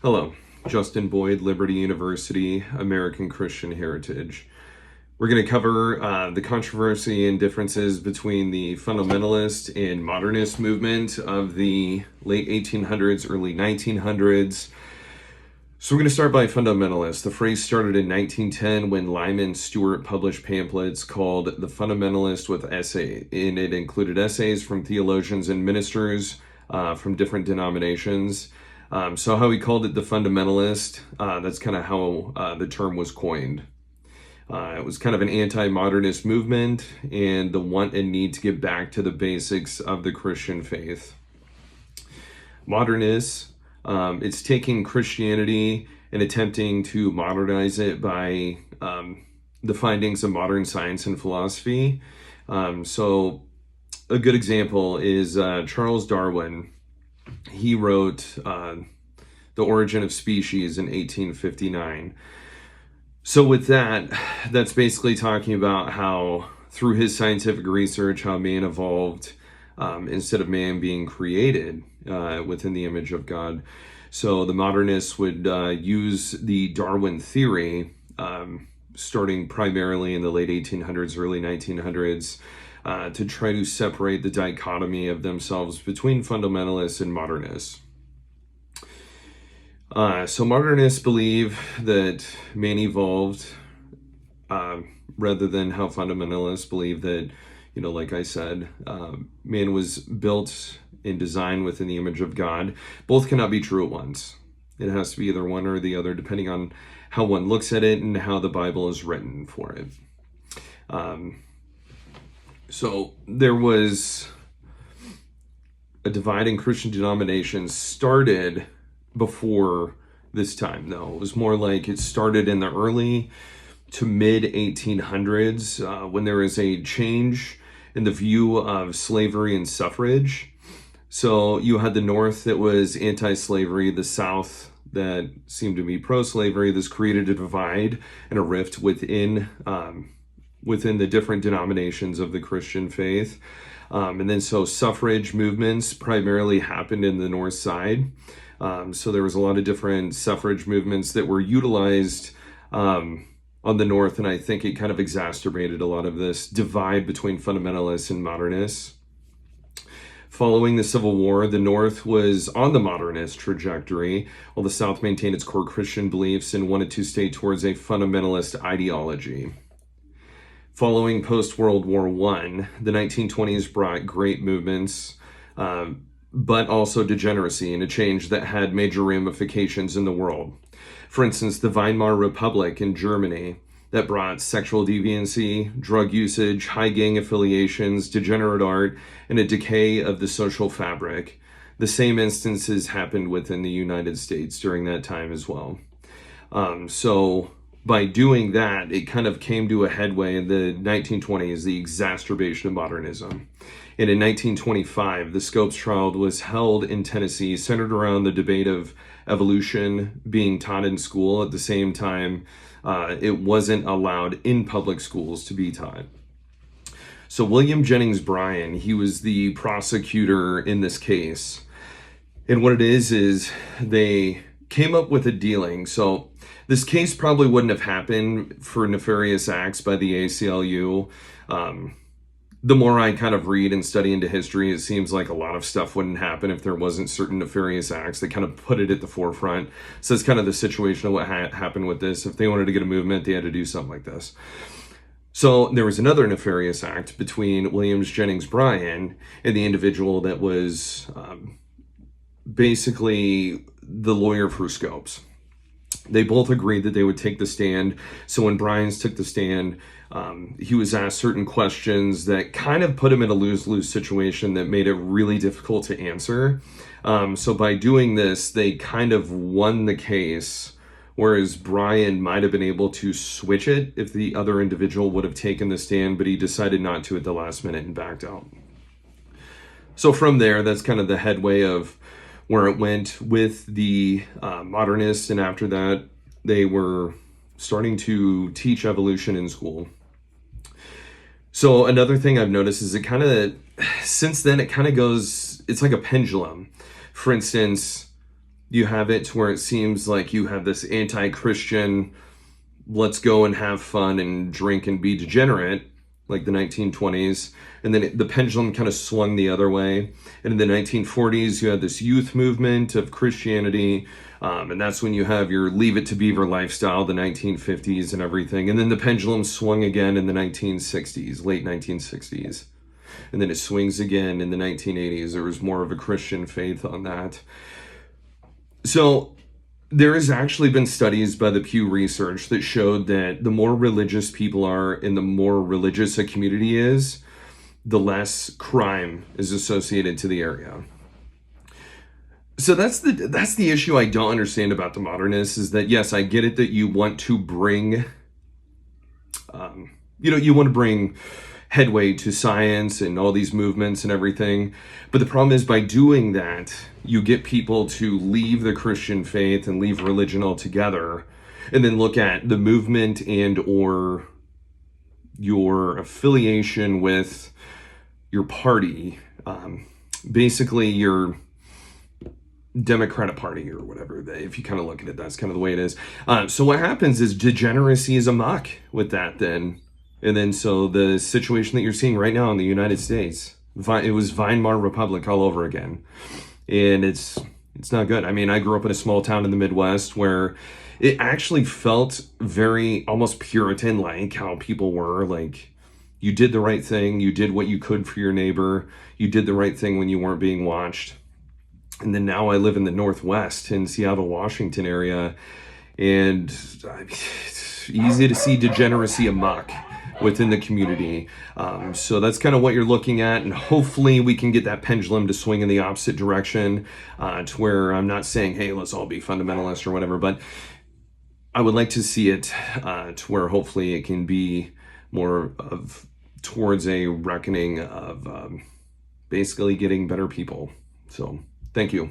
Hello, Justin Boyd, Liberty University, American Christian Heritage. We're going to cover the controversy and differences between the fundamentalist and modernist movement of the late 1800s, early 1900s. So we're going to start by fundamentalist. The phrase started in 1910 when Lyman Stewart published pamphlets called The Fundamentalist with Essay, and it included essays from theologians and ministers from different denominations. So how he called it the fundamentalist, that's kind of how the term was coined. It was kind of an anti-modernist movement and the want and need to get back to the basics of the Christian faith. Modernists, it's taking Christianity and attempting to modernize it by the findings of modern science and philosophy. So a good example is Charles Darwin. He wrote The Origin of Species in 1859. So with that, that's basically talking about how through his scientific research, how man evolved instead of man being created within the image of God. So the modernists would use the Darwin theory, starting primarily in the late 1800s, early 1900s, to try to separate the dichotomy of themselves between fundamentalists and modernists. So modernists believe that man evolved rather than how fundamentalists believe that, like I said, man was built and designed within the image of God. Both cannot be true at once. It has to be either one or the other, depending on how one looks at it and how the Bible is written for it. So there was a divide in Christian denominations started before this time, though. It was more like it started in the early to mid 1800s when there was a change in the view of slavery and suffrage. So you had the North that was anti-slavery, the South that seemed to be pro-slavery. This created a divide and a rift within the different denominations of the Christian faith. And then so suffrage movements primarily happened in the North side. So there was a lot of different suffrage movements that were utilized on the North, and I think it kind of exacerbated a lot of this divide between fundamentalists and modernists. Following the Civil War, the North was on the modernist trajectory, while the South maintained its core Christian beliefs and wanted to stay towards a fundamentalist ideology. Following post-World War I, the 1920s brought great movements, but also degeneracy and a change that had major ramifications in the world. For instance, the Weimar Republic in Germany that brought sexual deviancy, drug usage, high gang affiliations, degenerate art, and a decay of the social fabric. The same instances happened within the United States during that time as well. So by doing that, it kind of came to a headway in the 1920s, the exacerbation of modernism. And in 1925, the Scopes trial was held in Tennessee, centered around the debate of evolution being taught in school. At the same time, it wasn't allowed in public schools to be taught. So William Jennings Bryan, he was the prosecutor in this case. And what it is they came up with a dealing. So this case probably wouldn't have happened for nefarious acts by the ACLU. The more I kind of read and study into history, it seems like a lot of stuff wouldn't happen if there wasn't certain nefarious acts. They kind of put it at the forefront. So it's kind of the situation of what happened with this. If they wanted to get a movement, they had to do something like this. So there was another nefarious act between Williams Jennings Bryan and the individual that was basically the lawyer for Scopes. They both agreed that they would take the stand. So when Bryan's took the stand, he was asked certain questions that kind of put him in a lose-lose situation that made it really difficult to answer. So by doing this, they kind of won the case, whereas Bryan might have been able to switch it if the other individual would have taken the stand, but he decided not to at the last minute and backed out. So from there, that's kind of the headway of where it went with the modernists, and after that, they were starting to teach evolution in school. So another thing I've noticed is since then, it kind of goes, it's like a pendulum. For instance, you have it to where it seems like you have this anti-Christian, let's go and have fun and drink and be degenerate, like the 1920s. And then the pendulum kind of swung the other way. And in the 1940s, you had this youth movement of Christianity. And that's when you have your Leave It to Beaver lifestyle, the 1950s and everything. And then the pendulum swung again in the 1960s, late 1960s. And then it swings again in the 1980s. There was more of a Christian faith on that. So there has actually been studies by the Pew Research that showed that the more religious people are and the more religious a community is, the less crime is associated to the area. So that's the issue I don't understand about the modernists, is that, yes, I get it that you want to bring, you want to bring headway to science and all these movements and everything. But the problem is, by doing that, you get people to leave the Christian faith and leave religion altogether, and then look at the movement and or your affiliation with your party, basically your Democratic Party or whatever. If you kind of look at it, that's kind of the way it is. So what happens is degeneracy is amok with that then. And then so the situation that you're seeing right now in the United States, it was Weimar Republic all over again. And it's not good. I mean, I grew up in a small town in the Midwest where it actually felt very almost Puritan-like, how people were. Like, you did the right thing. You did what you could for your neighbor. You did the right thing when you weren't being watched. And then now I live in the Northwest in Seattle, Washington area. And it's easy to see degeneracy amok within the community. So that's kind of what you're looking at. And hopefully we can get that pendulum to swing in the opposite direction, to where I'm not saying, hey, let's all be fundamentalists or whatever, but I would like to see it to where hopefully it can be more of towards a reckoning of basically getting better people. So thank you.